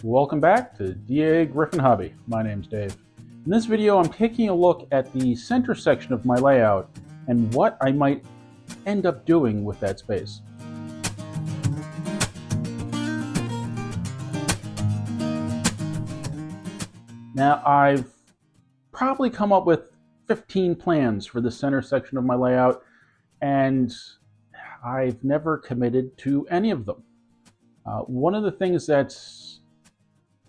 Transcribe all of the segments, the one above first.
Welcome back to DAGryffyn Hobby. My name's Dave. In this video, I'm taking a look at the center section of my layout and what I might end up doing with that space. Now, I've probably come up with 15 plans for the center section of my layout, and I've never committed to any of them. One of the things that's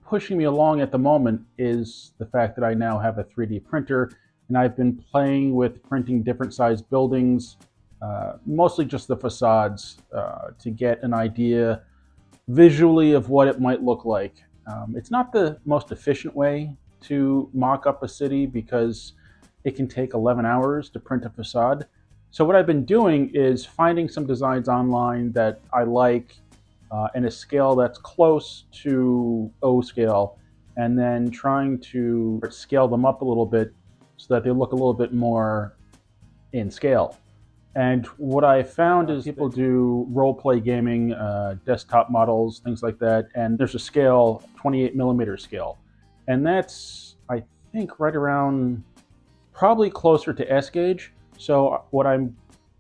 pushing me along at the moment is the fact that I now have a 3D printer, and I've been playing with printing different sized buildings, mostly just the facades, to get an idea visually of what it might look like. It's not the most efficient way to mock up a city because it can take 11 hours to print a facade. So what I've been doing is finding some designs online that I like, in a scale that's close to O scale, and then trying to scale them up a little bit so that they look a little bit more in scale. And what I found is people do role-play gaming, desktop models, things like that, and there's a scale, 28 millimeter scale. And that's, I think, right around, probably closer to S gauge. So what I'm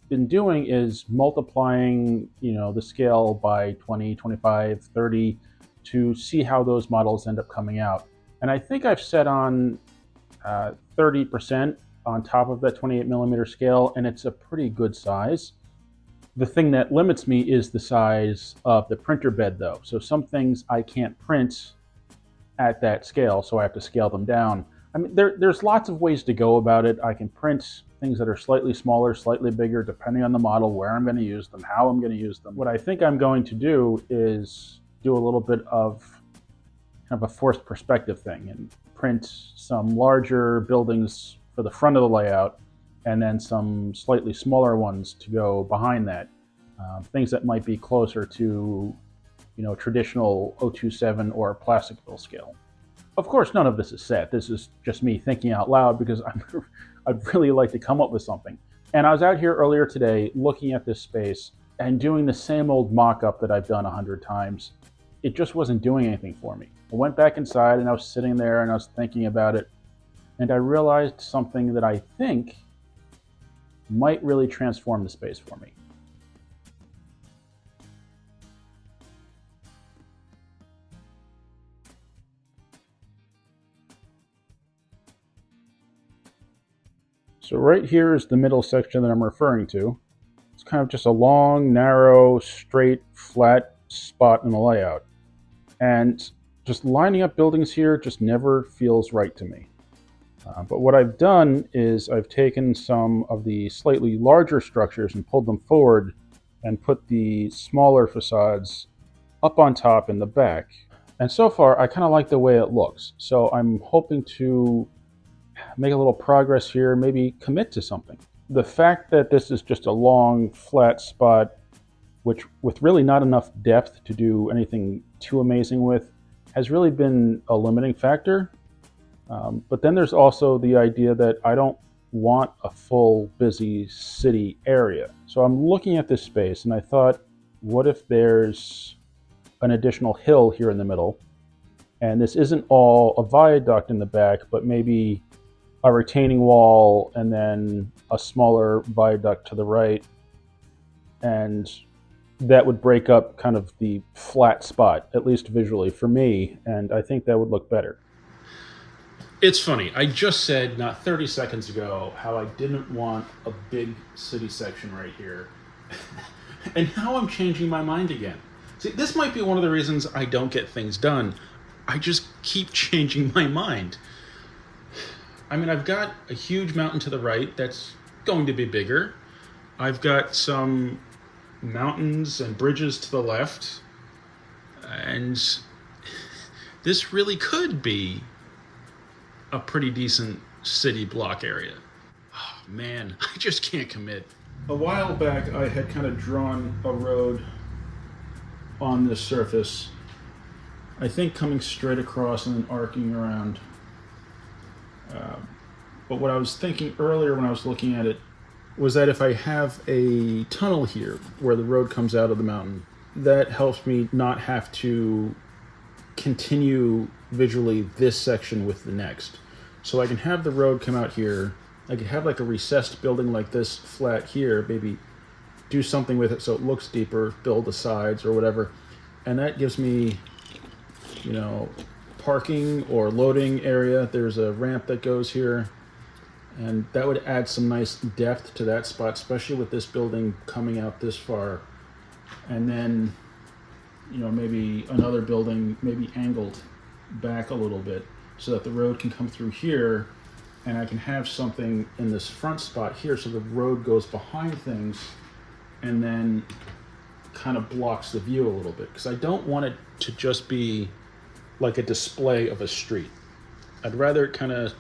been doing is multiplying, the scale by 20, 25, 30 to see how those models end up coming out. And I think I've set on 30% on top of that 28 millimeter scale, and it's a pretty good size. The thing that limits me is the size of the printer bed, though. So some things I can't print at that scale, so I have to scale them down. I mean, there's lots of ways to go about it. I can print things that are slightly smaller, slightly bigger, depending on the model, where I'm going to use them, how I'm going to use them. What I think I'm going to do is do a little bit of kind of a forced perspective thing and print some larger buildings for the front of the layout and then some slightly smaller ones to go behind that. Things that might be closer to, traditional 027 or plasticville scale. Of course, none of this is set. This is just me thinking out loud because I'd really like to come up with something. And I was out here earlier today looking at this space and doing the same old mock-up that I've done 100 times. It just wasn't doing anything for me. I went back inside and I was sitting there and I was thinking about it, and I realized something that I think might really transform the space for me. So right here is the middle section that I'm referring to. It's kind of just a long, narrow, straight, flat spot in the layout. And just lining up buildings here just never feels right to me. But what I've done is I've taken some of the slightly larger structures and pulled them forward and put the smaller facades up on top in the back. And so far, I kind of like the way it looks. So I'm hoping to make a little progress here, maybe commit to something. The fact that this is just a long, flat spot, which with really not enough depth to do anything too amazing with, has really been a limiting factor. But then there's also the idea that I don't want a full, busy city area. So I'm looking at this space and I thought, what if there's an additional hill here in the middle? And this isn't all a viaduct in the back, but maybe a retaining wall and then a smaller viaduct to the right. And that would break up kind of the flat spot, at least visually for me, and I think that would look better. It's funny, I just said not 30 seconds ago how I didn't want a big city section right here. And now I'm changing my mind again. See, this might be one of the reasons I don't get things done. I just keep changing my mind. I mean, I've got a huge mountain to the right that's going to be bigger. I've got some mountains and bridges to the left. And this really could be a pretty decent city block area. Oh, man, I just can't commit. A while back, I had kind of drawn a road on this surface, I think coming straight across and then arcing around. But what I was thinking earlier when I was looking at it was that if I have a tunnel here where the road comes out of the mountain, that helps me not have to continue visually this section with the next. So I can have the road come out here. I could have like a recessed building like this flat here, maybe do something with it so it looks deeper, build the sides or whatever. And that gives me, you know, parking or loading area. There's a ramp that goes here, and that would add some nice depth to that spot, especially with this building coming out this far. And then, you know, maybe another building maybe angled back a little bit so that the road can come through here, and I can have something in this front spot here so the road goes behind things and then kind of blocks the view a little bit, because I don't want it to just be like a display of a street. I'd rather it kind of,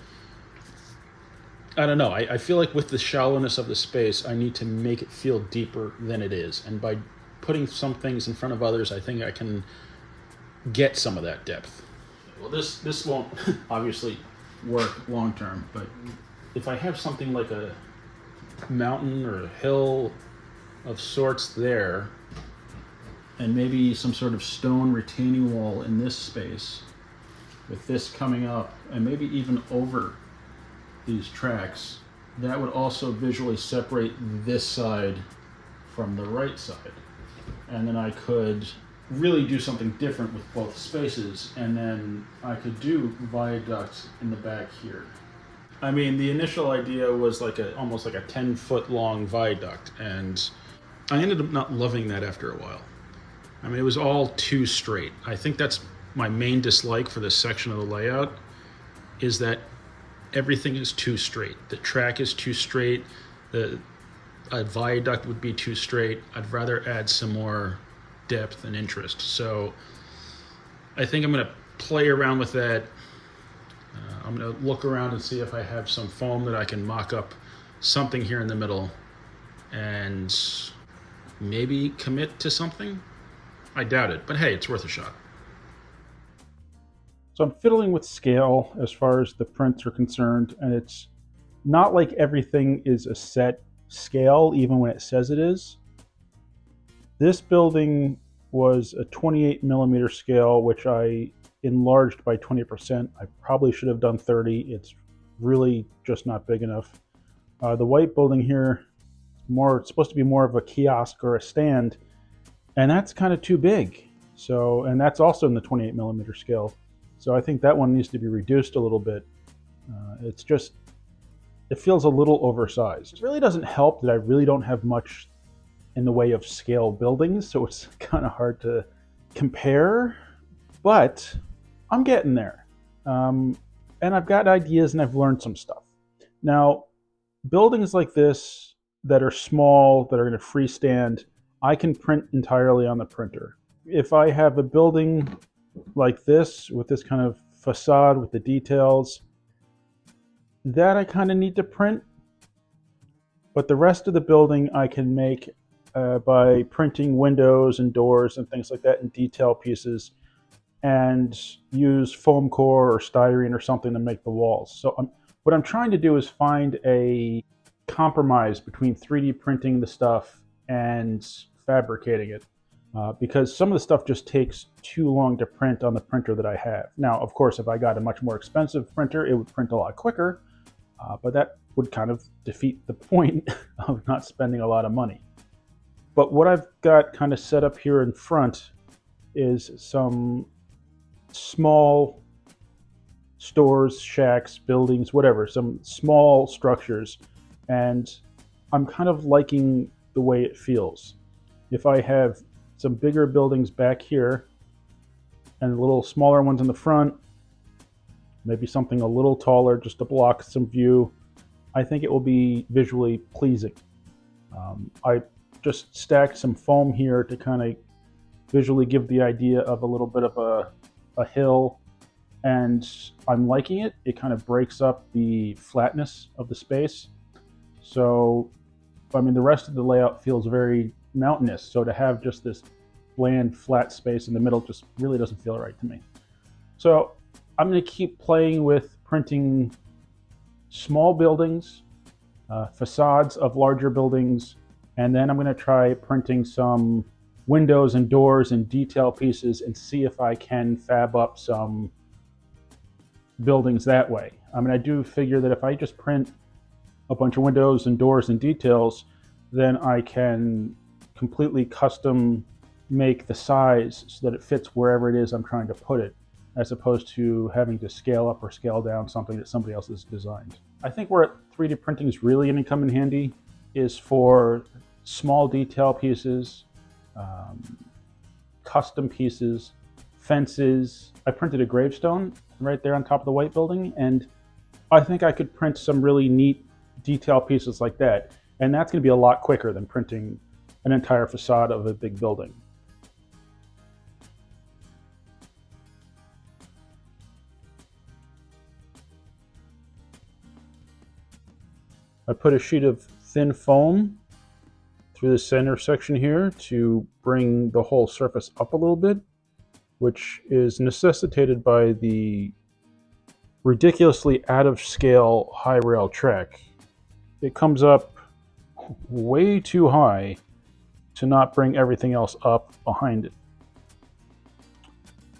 I don't know, I feel like with the shallowness of the space, I need to make it feel deeper than it is. And by putting some things in front of others, I think I can get some of that depth. Well, this won't obviously work long term, but if I have something like a mountain or a hill of sorts there, and maybe some sort of stone retaining wall in this space, with this coming up, and maybe even over these tracks, that would also visually separate this side from the right side. And then I could really do something different with both spaces, and then I could do viaducts in the back here. I mean, the initial idea was like almost like a 10-foot long viaduct, and I ended up not loving that after a while. I mean, it was all too straight. I think that's my main dislike for this section of the layout, is that everything is too straight. The track is too straight. A viaduct would be too straight. I'd rather add some more depth and interest. So I think I'm going to play around with that. I'm going to look around and see if I have some foam that I can mock up something here in the middle and maybe commit to something. I doubt it, but hey, it's worth a shot. So I'm fiddling with scale as far as the prints are concerned, and it's not like everything is a set scale, even when it says it is. This building was a 28 millimeter scale, which I enlarged by 20%. I probably should have done 30. It's really just not big enough. The white building here, it's supposed to be more of a kiosk or a stand, and that's kind of too big. So, and that's also in the 28 millimeter scale. So I think that one needs to be reduced a little bit. It feels a little oversized. It really doesn't help that I really don't have much in the way of scale buildings, so it's kind of hard to compare, but I'm getting there. And I've got ideas and I've learned some stuff. Now, buildings like this that are small, that are going to freestand, I can print entirely on the printer. If I have a building like this, with this kind of facade with the details, that I kind of need to print. But the rest of the building I can make by printing windows and doors and things like that in detail pieces, and use foam core or styrene or something to make the walls. So what I'm trying to do is find a compromise between 3D printing the stuff and fabricating it. Because some of the stuff just takes too long to print on the printer that I have. Now, of course, if I got a much more expensive printer, it would print a lot quicker, but that would kind of defeat the point of not spending a lot of money. But what I've got kind of set up here in front is some small stores, shacks, buildings, whatever, some small structures, and I'm kind of liking the way it feels. If I have some bigger buildings back here and little smaller ones in the front, maybe something a little taller just to block some view, I think it will be visually pleasing. I just stacked some foam here to kind of visually give the idea of a little bit of a hill, and I'm liking it. It kind of breaks up the flatness of the space. So, I mean, the rest of the layout feels very mountainous, so to have just this bland flat space in the middle just really doesn't feel right to me. So I'm going to keep playing with printing small buildings, facades of larger buildings, and then I'm going to try printing some windows and doors and detail pieces and see if I can fab up some buildings that way. I mean, I do figure that if I just print a bunch of windows and doors and details, then I can completely custom make the size so that it fits wherever it is I'm trying to put it, as opposed to having to scale up or scale down something that somebody else has designed. I think where 3D printing is really going to come in handy is for small detail pieces, custom pieces, fences. I printed a gravestone right there on top of the white building, and I think I could print some really neat detail pieces like that. And that's going to be a lot quicker than printing an entire facade of a big building. I put a sheet of thin foam through the center section here to bring the whole surface up a little bit, which is necessitated by the ridiculously out of scale high rail track. It comes up way too high to not bring everything else up behind it.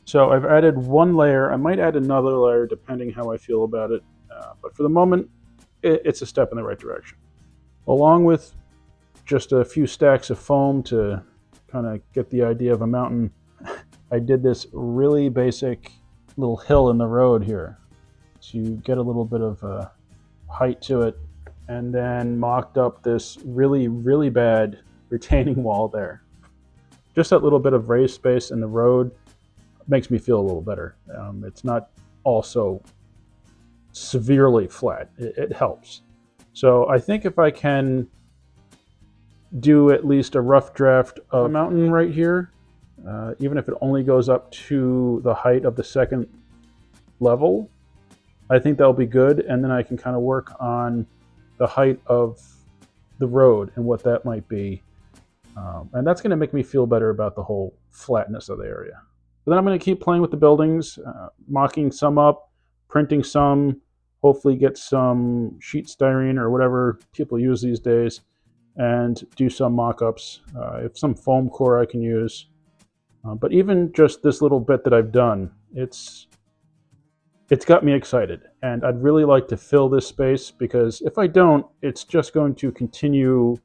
So I've added one layer. I might add another layer depending how I feel about it, but for the moment it's a step in the right direction. Along with just a few stacks of foam to kind of get the idea of a mountain, I did this really basic little hill in the road here to get a little bit of height to it, and then mocked up this really bad retaining wall there. Just that little bit of raised space in the road makes me feel a little better. It's not also severely flat. It helps. So I think if I can do at least a rough draft of a mountain right here, even if it only goes up to the height of the second level, I think that'll be good. And then I can kind of work on the height of the road and what that might be. And that's going to make me feel better about the whole flatness of the area. But then I'm going to keep playing with the buildings, mocking some up, printing some, hopefully get some sheet styrene or whatever people use these days, and do some mock-ups. If some foam core I can use. But even just this little bit that I've done, it's got me excited. And I'd really like to fill this space, because if I don't, it's just going to continue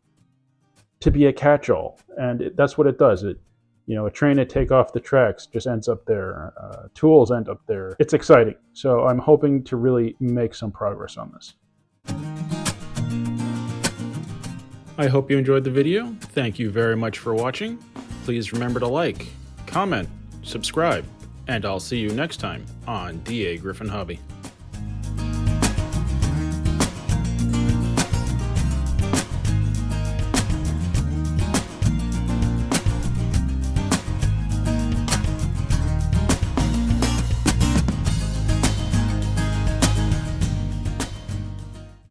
to be a catch-all. And that's what it does. A train to take off the tracks just ends up there. Tools end up there. It's exciting. So I'm hoping to really make some progress on this. I hope you enjoyed the video. Thank you very much for watching. Please remember to like, comment, subscribe, and I'll see you next time on DAGryffyn Hobby.